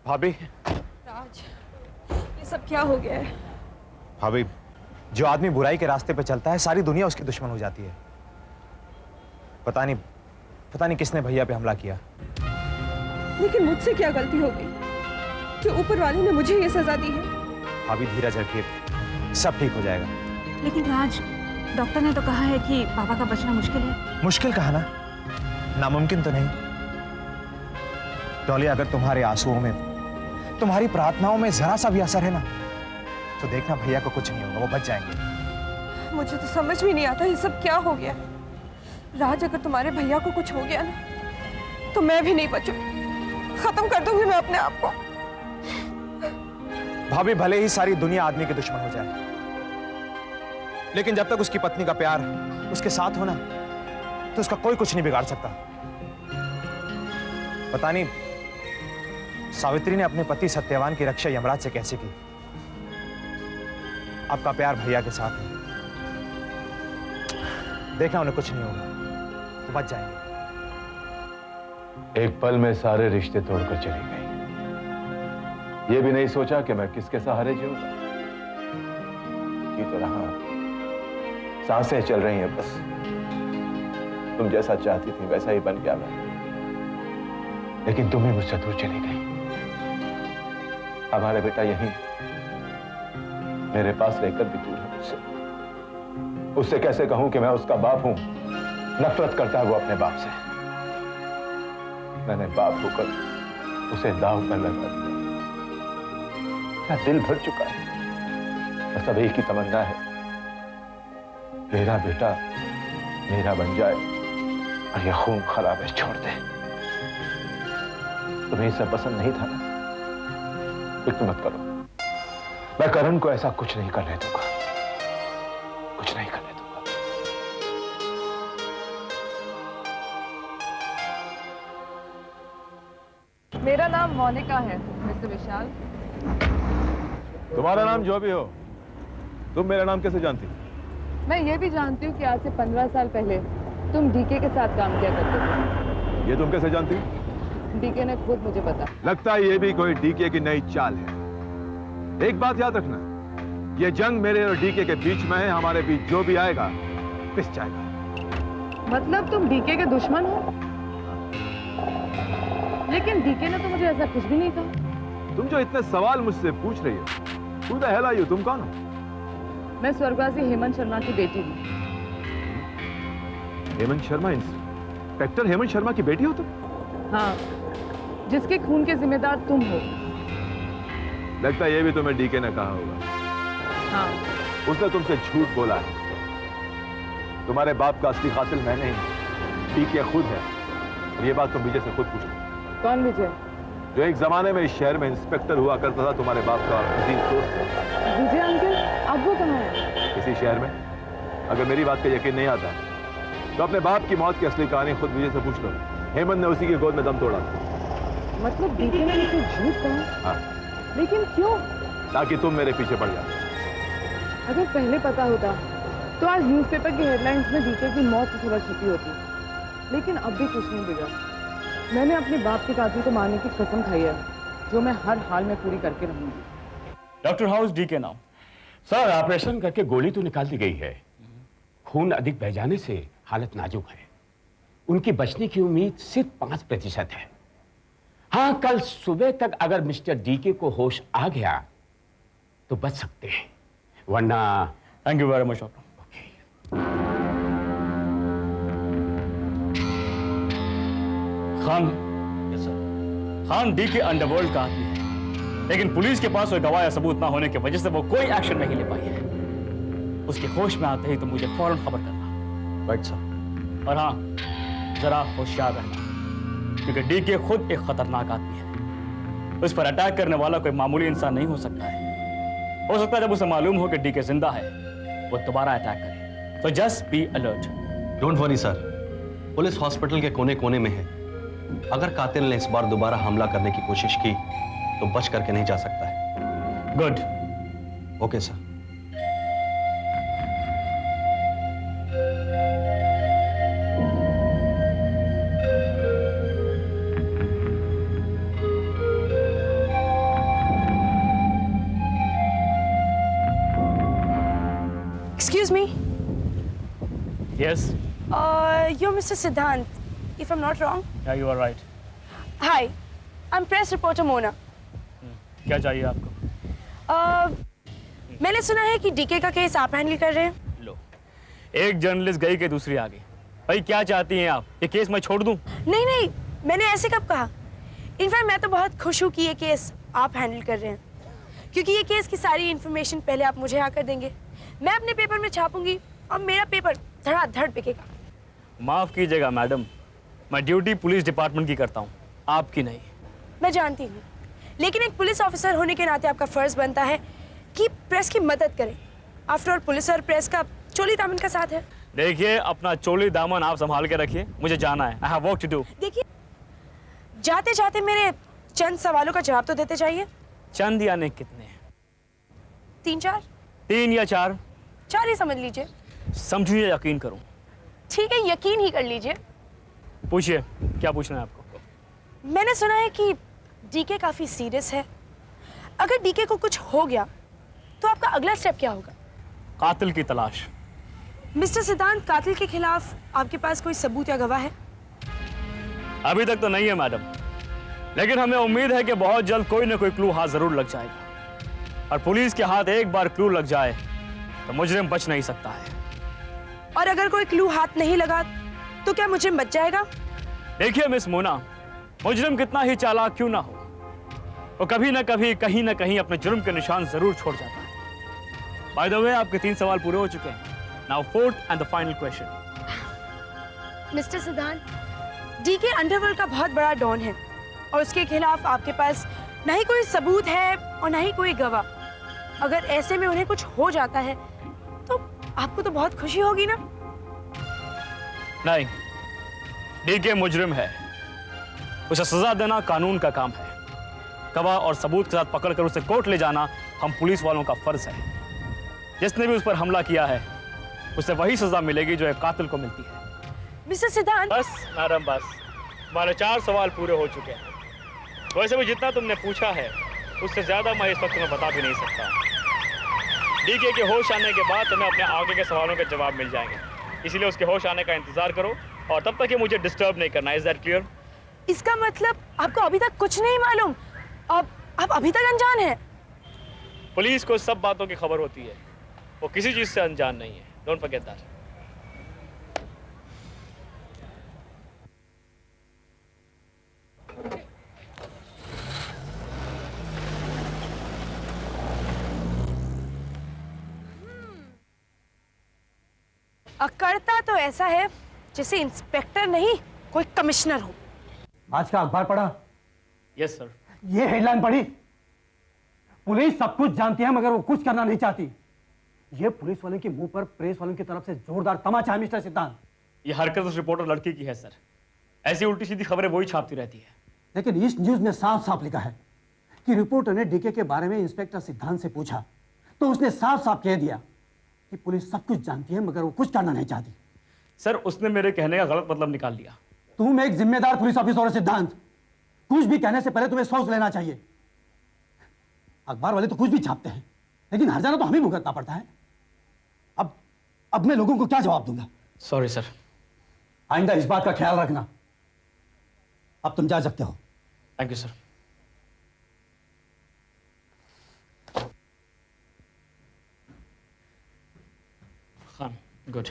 भाभी। राज, ये सब क्या हो गया है? भाभी, जो आदमी बुराई के रास्ते पे चलता है सारी दुनिया उसकी दुश्मन हो जाती है। पता नहीं किसने भैया पे हमला किया। लेकिन मुझसे क्या गलती हो गई जो ऊपर वाले ने मुझे ये सजा दी है? भाभी धीरज रखिए, सब ठीक हो जाएगा। लेकिन राज, डॉक्टर ने तो कहा है कि पापा का बचना मुश्किल है। मुश्किल कहा ना, नामुमकिन तो नहीं। डॉली, अगर तुम्हारे आंसुओं में, तुम्हारी प्रार्थनाओं में जरा सा भी असर है ना, तो देखना भैया को कुछ नहीं होगा, वो बच जाएंगे। मुझे तो समझ में नहीं आता ये सब क्या हो गया। राज, अगर तुम्हारे भैया को कुछ हो गया ना तो मैं भी नहीं बचूंगी, खत्म कर दूंगी मैं अपने आप को। भाभी, भले ही सारी दुनिया आदमी के दुश्मन हो जाए, लेकिन जब तक उसकी पत्नी का प्यार उसके साथ हो ना, तो उसका कोई कुछ नहीं बिगाड़ सकता। पता नहीं सावित्री ने अपने पति सत्यवान की रक्षा यमराज से कैसे की। आपका प्यार भैया के साथ है, देखना उन्हें कुछ नहीं होगा, तो बच जाएंगे। एक पल में सारे रिश्ते तोड़कर चली गई। ये भी नहीं सोचा कि मैं किसके सहारे जीऊंगा। जी तो रहा, सांसें चल रही हैं बस। तुम जैसा चाहती थी वैसा ही बन गया मैं, लेकिन तुम ही मुझसे दूर चली गई। हमारा बेटा यहीं मेरे पास रहकर भी दूर है मुझसे। उससे कैसे कहूं कि मैं उसका बाप हूं? नफरत करता है वो अपने बाप से। मैंने बाप होकर उसे दांव पर लगा दिया। क्या दिल भर चुका है। बस अब एक ही तमन्ना है, मेरा बेटा मेरा बन जाए और यह खून खराबे छोड़ दे। तुम्हें सब पसंद नहीं था ना? फिक्र मत करो, मैं करण को ऐसा कुछ नहीं करने दूंगा, कुछ नहीं करने दूंगा। मेरा नाम मोनिका है, मिस्टर विशाल। तुम्हारा नाम जो भी हो, तुम मेरा नाम कैसे जानती? मैं ये भी जानती हूँ कि आज से 15 साल पहले तुम डीके के साथ काम किया करते थे। ये तुम कैसे जानती? डीके ने खुद मुझे बता। लगता है ये भी कोई डीके की नई चाल है। एक बात याद रखना, ये जंग मेरे और डीके के बीच में है। हमारे बीच जो भी आएगा पिस जाएगा। मतलब तुम डीके के दुश्मन हो? लेकिन डीके ने तो मुझे ऐसा कुछ भी नहीं कहा। तुम जो इतने सवाल मुझसे पूछ रही हो, Who the hell are you? तुम कौन हो? मैं स्वर्गवासी हेमंत शर्मा की बेटी हूँ। हेमंत शर्मा? इंस्पेक्टर हेमंत शर्मा की बेटी हो तुम? हाँ, जिसके खून के जिम्मेदार तुम हो। लगता है ये भी तुम्हें डीके ने कहा होगा। हाँ। उसने तुमसे झूठ बोला है। तुम्हारे बाप का असली कातिल मैं नहीं, डीके खुद है। और ये बात तुम विजय से खुद पूछो। कौन विजय? जो एक जमाने में इस शहर में इंस्पेक्टर हुआ करता था, तुम्हारे बाप का अजीज दोस्त है। विजय अंकल, अब वो कहाँ है? इसी शहर में। अगर मेरी बात का यकीन नहीं आता तो अपने बाप की मौत की असली कहानी खुद विजय से पूछ लो। हेमंत ने उसी की गोद में दम तोड़ा। मतलब डीके ने मुझे झूठ कहा? हाँ। लेकिन क्यों? ताकि तुम मेरे पीछे पड़ जाओ। अगर पहले पता होता तो आज न्यूज़पेपर की हेडलाइंस में डीके की मौत की खबर छपी होती। लेकिन अब भी कुछ नहीं बिगड़ा। मैंने अपने बाप के कातिल को मारने की कसम खाई है, जो मैं हर हाल में पूरी करके रहूंगी। Doctor how's DK now. Sir, operation करके गोली तो निकाल दी गई है। खून अधिक बह जाने से हालत नाजुक है। उनकी बचने की उम्मीद सिर्फ 5% है। हाँ, कल सुबह तक अगर मिस्टर डीके को होश आ गया तो बच सकते हैं, वरना। Thank you very much doctor. Khan. Yes sir. Khan DK underworld का आदमी है, लेकिन पुलिस के पास कोई गवाह या सबूत ना होने की वजह से वो कोई एक्शन नहीं ले पाई है। उसके होश में आते ही तो मुझे फौरन खबर करना। Right sir. और हाँ, जरा होशियार रहना, क्योंकि डीके खुद एक खतरनाक आदमी है। उस पर अटैक करने वाला कोई मामूली इंसान नहीं हो सकता है। हो सकता है जब उसे मालूम हो कि डीके जिंदा है, वो दोबारा अटैक करे। तो just be alert. Don't worry sir, police hospital के कोने कोने में है। अगर कातिल ने इस बार दोबारा हमला करने की कोशिश की तो बच करके नहीं जा सकता है। Good. Okay sir. Excuse me. Yes. You're Mr. Siddhant, if I'm not wrong. Yeah, you are right. Hi, I'm press reporter Mona. क्या चाहिए आपको? मैंने सुना है कि डीके का केस आप हैंडल कर रहे हैं। लो, एक जर्नलिस्ट गई कि दूसरी आ गई। भाई क्या चाहती हैं आप? ये केस मैं छोड़ दूं? नहीं नहीं, मैंने ऐसे कब कहा। इनफैक्ट मैं तो बहुत खुश हूँ कि ये केस आप हैंडल कर रहे हैं, क्योंकि ये केस की सारी इन्फॉर्मेशन पहले आप मुझे आकर देंगे, मैं अपने पेपर में छापूंगी और मेरा पेपर धड़ाधड़ बिकेगा। माफ कीजिएगा मैडम, मैं ड्यूटी पुलिस डिपार्टमेंट की करता हूँ, आपकी नहीं। मैं जानती हूँ, लेकिन एक पुलिस ऑफिसर होने के नाते आपका फर्ज बनता है कि प्रेस की मदद करें। आफ्टर ऑल पुलिस और प्रेस का चोली दामन का साथ है। देखिए, अपना चोली दामन आप संभाल के रखिए, मुझे जाना है। I have work to do. देखिए, जाते जाते मेरे चंद सवालों का जवाब तो देते जाइए। चंद यानी कितने? 3-4? 3 या 4? 4 ही समझ लीजिए। समझिए, यकीन करूं। ठीक है, यकीन ही कर लीजिए। पूछिए, क्या पूछना है आपको? मैंने सुना है कि डीके काफी सीरियस है। अगर डीके को कुछ हो गया तो आपका अगला स्टेप क्या होगा? कातिल की तलाश। मिस्टर सिद्धांत, कातिल के खिलाफ आपके पास कोई सबूत या गवाह है? अभी तक तो नहीं है मैडम, लेकिन हमें उम्मीद है कि बहुत जल्द कोई ना कोई क्लू हाथ जरूर लग जाएगा। और पुलिस के हाथ एक बार क्लू लग जाए तो मुजरिम बच नहीं सकता है। और अगर कोई क्लू हाथ नहीं लगा तो क्या मुजरिम बच जाएगा? देखिए मिस मोना, मुजरिम कितना ही चालाक क्यों ना हो, वो कभी ना कभी कहीं ना कहीं अपने जुर्म के निशान जरूर छोड़ जाता है। बाय द वे, आपके 3 सवाल पूरे हो चुके हैं। Now fourth and the final question. Mister सिद्धांत, डीके अंडरवर्ल्ड का बहुत बड़ा डॉन है और उसके खिलाफ आपके पास ना ही कोई सबूत है और ना ही कोई गवाह। अगर ऐसे में उन्हें कुछ हो जाता है तो आपको तो बहुत खुशी होगी ना? नहीं, डीके मुजरिम है, उसे सजा देना कानून का काम है। गवाह और सबूत के साथ पकड़कर उसे कोर्ट ले जाना हम पुलिस वालों का फर्ज है। जिसने भी उस पर हमला किया है उसे वही सजा मिलेगी जो एक कातिल को मिलती है। मिस्टर सिद्धांत, बस मैडम बस, हमारे 4 सवाल पूरे हो चुके हैं। वैसे भी जितना तुमने पूछा है उससे ज्यादा मैं इस वक्त तुम्हें बता भी नहीं सकता। डीके के होश आने के बाद तुम्हें अपने आगे के सवालों के जवाब मिल जाएंगे, इसीलिए उसके होश आने का इंतजार करो और तब तक ये मुझे डिस्टर्ब नहीं करना। Is that clear? इसका मतलब आपको अभी तक कुछ नहीं मालूम? आप अभी तक अनजान हैं? पुलिस को सब बातों की खबर होती है, वो किसी चीज से अनजान नहीं है। Don't forget that. अकड़ता तो ऐसा है जैसे इंस्पेक्टर नहीं कोई कमिश्नर हो। आज का अखबार पढ़ा? Yes sir. ये हेडलाइन पढ़ी? पुलिस सब कुछ जानती है मगर वो कुछ करना नहीं चाहती। ये पुलिस वालों के मुंह पर प्रेस वालों की तरफ से जोरदार तमाचा है मिस्टर सिद्धांत। ये हरकत उस रिपोर्टर लड़की की है सर, ऐसी उल्टी सीधी खबरें वही छापती रहती है। लेकिन इस न्यूज में साफ साफ लिखा है कि रिपोर्टर ने डीके के बारे में इंस्पेक्टर सिद्धांत से पूछा तो उसने साफ साफ कह दिया कि पुलिस सब कुछ जानती है मगर वो कुछ करना नहीं चाहती। सर, उसने मेरे कहने का गलत मतलब निकाल लिया। तुम एक जिम्मेदार पुलिस ऑफिसर हो सिद्धांत, कुछ भी कहने से पहले तुम्हें सोच लेना चाहिए। अखबार वाले तो कुछ भी छापते हैं लेकिन हर जाना तो हमें भुगतना पड़ता है। अब मैं लोगों को क्या जवाब दूंगा? Sorry sir. आइंदा इस बात का ख्याल रखना। अब तुम जा सकते हो। Thank you sir. Khan, good.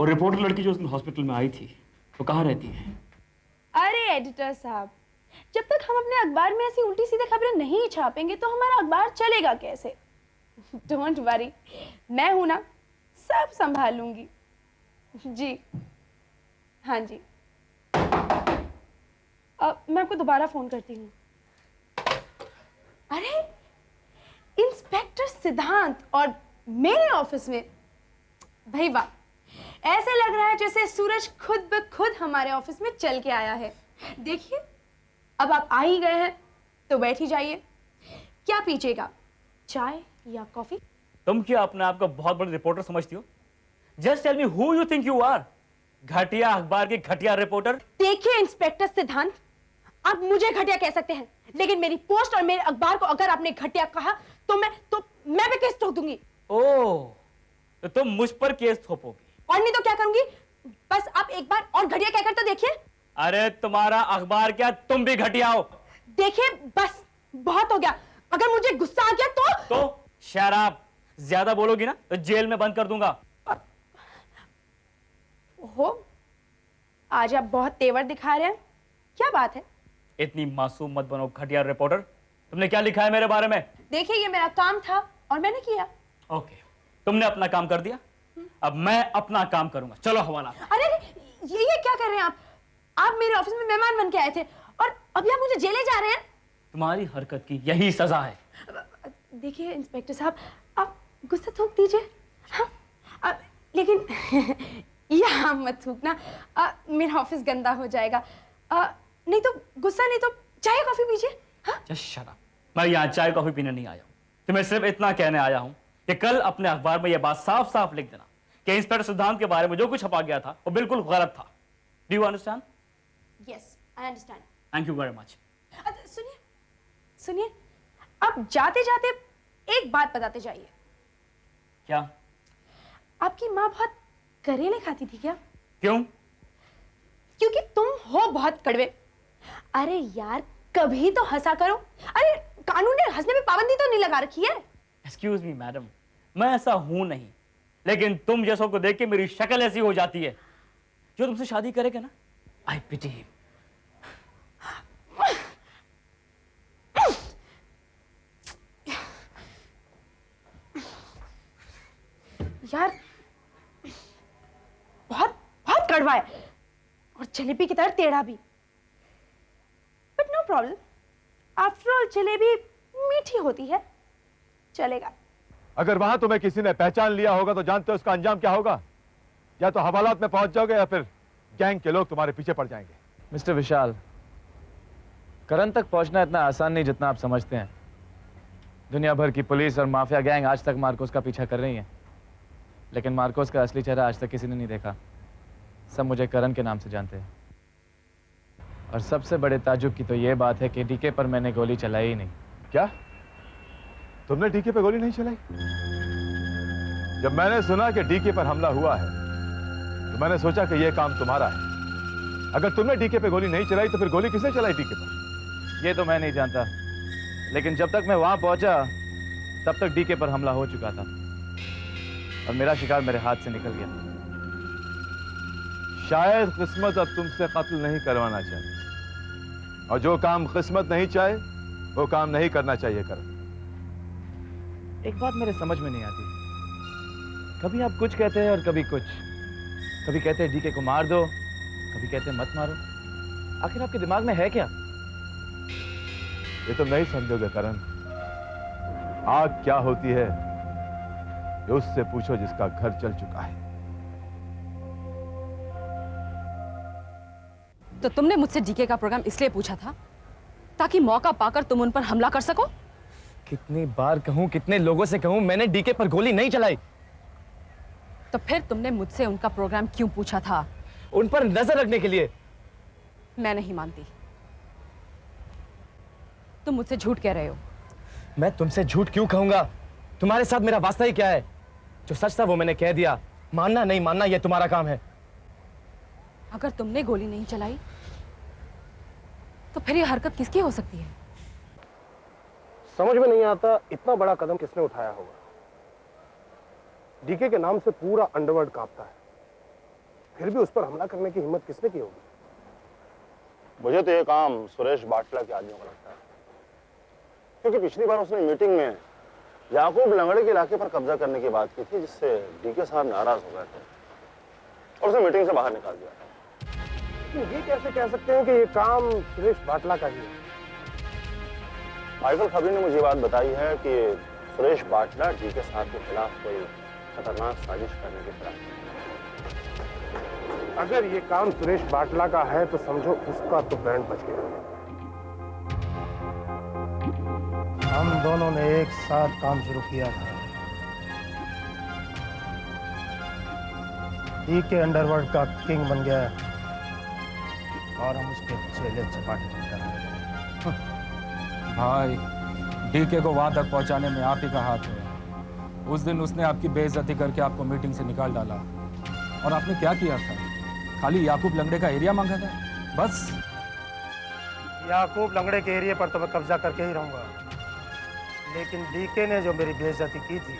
और रिपोर्टर लड़की जो उसने हॉस्पिटल में आई थी वो कहाँ रहती है? अरे एडिटर साहब, जब तक हम अपने अखबार में ऐसी उल्टी सीधी खबरें नहीं छापेंगे तो हमारा अखबार चलेगा कैसे? डोंट वरी, मैं हूं ना, सब संभाल लूंगी। जी हाँ जी, मैं आपको दोबारा फोन करती हूँ। अरे इंस्पेक्टर सिद्धांत और मेरे ऑफिस में, भाई वाह, ऐसे लग रहा है जैसे सूरज खुद ब खुद हमारे ऑफिस में चल के आया है। देखिए, अब आप आ ही गए हैं तो बैठ ही जाइए। क्या पीजिएगा, चाय या कॉफी? तुम क्या अपने आप को बहुत बड़ी रिपोर्टर समझती हो? Just tell me who you think you are. घटिया अखबार की घटिया रिपोर्टर। देखिए इंस्पेक्टर सिद्धांत, आप मुझे घटिया कह सकते हैं लेकिन मेरी पोस्ट और मेरे अखबार को अगर आपने घटिया कहा तो मैं भी केस ठोक दूंगी। ओह, तो तुम मुझ पर केस थोपोगी। और नहीं तो क्या करूंगी? बस आप एक बार और घटिया कहकर तो देखिए। अरे तुम्हारा अखबार क्या, तुम भी घटिया हो। देखिए बस बहुत हो गया। अगर मुझे गुस्सा आ गया तो शराब ज्यादा बोलोगी ना तो जेल में बंद कर दूंगा। ओहो, आज आप बहुत तेवर दिखा रहे हैं। क्या बात है? इतनी मासूम मत बनो घटिया रिपोर्टर। तुमने क्या लिखा है मेरे बारे में? देखिए ये मेरा काम था और मैंने किया। ओके, तुमने अपना काम कर दिया, अब मैं अपना काम करूंगा। चलो हवाला। अरे ये क्या कर रहे हैं आप? आप मेरे ऑफिस में मेहमान बन के आए थे और अभी आप मुझे जेले जा रहे हैं। तुम्हारी हरकत की यही सजा है। देखिए इंस्पेक्टर साहब, आप गुस्सा थूक दीजिए। हाँ, लेकिन यहाँ मत थूकना, मेरा ऑफिस गंदा हो जाएगा। नहीं तो गुस्सा नहीं तो चाय कॉफी पीजिए। हाँ? शराब, मैं यहाँ चाय कॉफी पीने नहीं आया हूँ। तुम्हें सिर्फ इतना कहने आया हूँ कि कल अपने अखबार में यह बात साफ साफ लिख देना कि इंस्पेक्टर सिद्धांत के बारे में जो कुछ छपा गया था वो बिल्कुल गलत था। Do you understand? Yes, I understand. Thank you very much. सुनिए सुनिए, अब जाते जाते एक बात बताते जाइए। क्या? आपकी माँ बहुत करेले खाती थी क्या? क्यों? क्योंकि तुम हो बहुत कड़वे। अरे यार कभी तो हंसा करो। अरे कानून ने हंसने पे पाबंदी तो नहीं लगा रखी है। एक्सक्यूज मी मैडम, मैं ऐसा हूं नहीं, लेकिन तुम जैसों को देख के मेरी शक्ल ऐसी हो जाती है। जो तुमसे शादी करेगा ना, आई पिटी हिम। यार बहुत बहुत कड़वा है और जलेबी की तरह टेढ़ा भी। But no problem, after all jalebi मीठी होती है, चलेगा। अगर वहां तुम्हें किसी ने पहचान लिया होगा तो जानते हो उसका अंजाम क्या होगा? या तो हवालात में पहुंच जाओगे या फिर गैंग के लोग तुम्हारे पीछे पड़ जाएंगे। मिस्टर विशाल, करण तक पहुंचना इतना आसान नहीं जितना आप समझते हैं। दुनिया भर की पुलिस और माफिया गैंग आज तक मार्कोस का पीछा कर रही है, लेकिन मार्कोस का असली चेहरा आज तक किसी ने नहीं देखा। सब मुझे करण के नाम से जानते हैं। और सबसे बड़े ताजुब की तो यह बात है कि डीके पर मैंने गोली चलाई ही नहीं। क्या तुमने डीके पे गोली नहीं चलाई? जब मैंने सुना कि डीके पर हमला हुआ है तो मैंने सोचा कि यह काम तुम्हारा है। अगर तुमने डीके पे गोली नहीं चलाई तो फिर गोली किसने चलाई डीके पर? यह तो मैं नहीं जानता, लेकिन जब तक मैं वहां पहुंचा तब तक डीके पर हमला हो चुका था और मेरा शिकार मेरे हाथ से निकल गया। शायद किस्मत अब तुमसे कत्ल नहीं करवाना चाहे, और जो काम किस्मत नहीं चाहे वो काम नहीं करना चाहिए। कर एक बात मेरे समझ में नहीं आती, कभी आप कुछ कहते हैं और कभी कुछ। कभी कहते हैं डीके को मार दो, कभी कहते हैं मत मारो। आखिर आपके दिमाग में है क्या? ये तुम नहीं समझोगे करण। आग क्या होती है ये उससे पूछो जिसका घर जल चुका है। तो तुमने मुझसे डीके का प्रोग्राम इसलिए पूछा था ताकि मौका पाकर तुम उन पर हमला कर सको? कितनी बार कहूं, कितने लोगों से कहूं, मैंने डीके पर गोली नहीं चलाई। तो फिर तुमने मुझसे उनका प्रोग्राम क्यों पूछा था? उन पर नजर रखने के लिए। मैं नहीं मानती, तुम मुझसे झूठ कह रहे हो। मैं तुमसे झूठ क्यों कहूंगा? तुम्हारे साथ मेरा वास्ता ही क्या है? जो सच था वो मैंने कह दिया, मानना नहीं मानना ये तुम्हारा काम है। अगर तुमने गोली नहीं चलाई तो फिर ये हरकत किसकी हो सकती है? समझ में नहीं आता इतना बड़ा कदम किसने उठाया होगा। डीके के नाम से पूरा अंडरवर्ल्ड कांपता है, फिर भी उस पर हमला करने की हिम्मत किसने की होगी? मुझे तो ये काम सुरेश बाटला के आदमियों का लगता है, क्योंकि पिछली बार उसने मीटिंग में याकूब लंगड़े के इलाके पर कब्जा करने की बात की थी, जिससे डीके साहब नाराज हो गए थे और उसे मीटिंग से बाहर निकाल दिया था। ये कैसे कह सकते हैं कि ये काम सुरेश बाटला का ही है? माइकल खबरी ने मुझे बात बताई है कि सुरेश बाटला डीके साहब के खिलाफ कोई खतरनाक साजिश करने के खिलाफ। अगर ये काम सुरेश बाटला का है तो समझो उसका तो बैंड बच गया। हम दोनों ने एक साथ काम शुरू किया था। डीके अंडरवर्ल्ड का किंग बन गया और हम उसके चेले चपाटे कर रहे हैं। भाई, डीके को वहां तक पहुंचाने में आप ही का हाथ है। उस दिन उसने आपकी बेइज्जती करके आपको मीटिंग से निकाल डाला। और आपने क्या किया था? खाली याकूब लंगड़े का एरिया मांगा था, बस। याकूब लंगड़े के एरिया पर तो मैं कब्जा करके ही रहूंगा, लेकिन डीके ने जो मेरी बेइज्जती की थी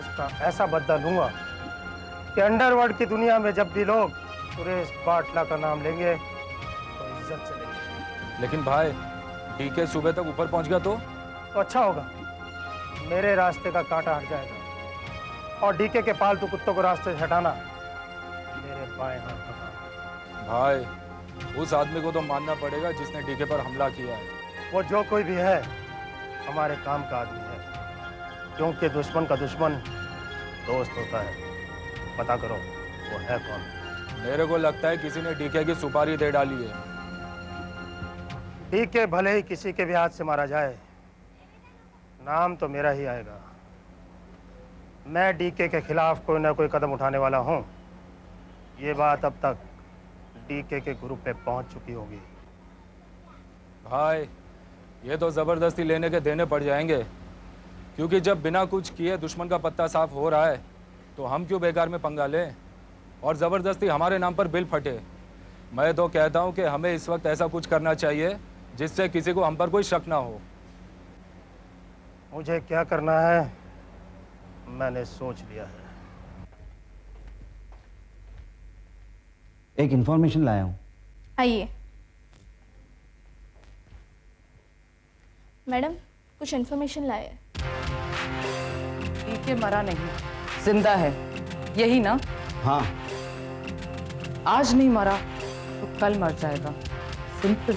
उसका ऐसा बदला लूंगा कि अंडरवर्ल्ड की दुनिया में जब भी लोग सुरेश बाटला का नाम लेंगे तो इज्जत चलेगी। लेकिन भाई डीके सुबह तक ऊपर पहुंच गया तो अच्छा होगा, मेरे रास्ते का कांटा हट जाएगा और डीके के पालतू कुत्तों को रास्ते से हटाना मेरे बाएं हाथ का काम। भाई उस आदमी को तो मानना पड़ेगा जिसने डीके पर हमला किया है। वो जो कोई भी है हमारे काम का आदमी है, क्योंकि दुश्मन का दुश्मन दोस्त होता है। पता करो वो है कौन। मेरे को लगता है किसी ने डीके की सुपारी दे डाली है। डीके भले ही किसी के भी हाथ से मारा जाए, नाम तो मेरा ही आएगा। मैं डीके के खिलाफ कोई ना कोई कदम उठाने वाला हूं। ये बात अब तक डीके के ग्रुप पे पहुंच चुकी होगी। भाई ये तो जबरदस्ती लेने के देने पड़ जाएंगे, क्योंकि जब बिना कुछ किए दुश्मन का पत्ता साफ हो रहा है तो हम क्यों बेकार में पंगा लें और जबरदस्ती हमारे नाम पर बिल फटे। मैं तो कहता हूं कि हमें इस वक्त ऐसा कुछ करना चाहिए जिससे किसी को हम पर कोई शक ना हो। मुझे क्या करना है मैंने सोच लिया है। एक इंफॉर्मेशन लाया हूं। आइए मैडम, कुछ इन्फॉर्मेशन लाया है। डीके मरा नहीं, जिंदा है, यही ना? हाँ। आज नहीं मरा तो कल मर जाएगा, सिंपल।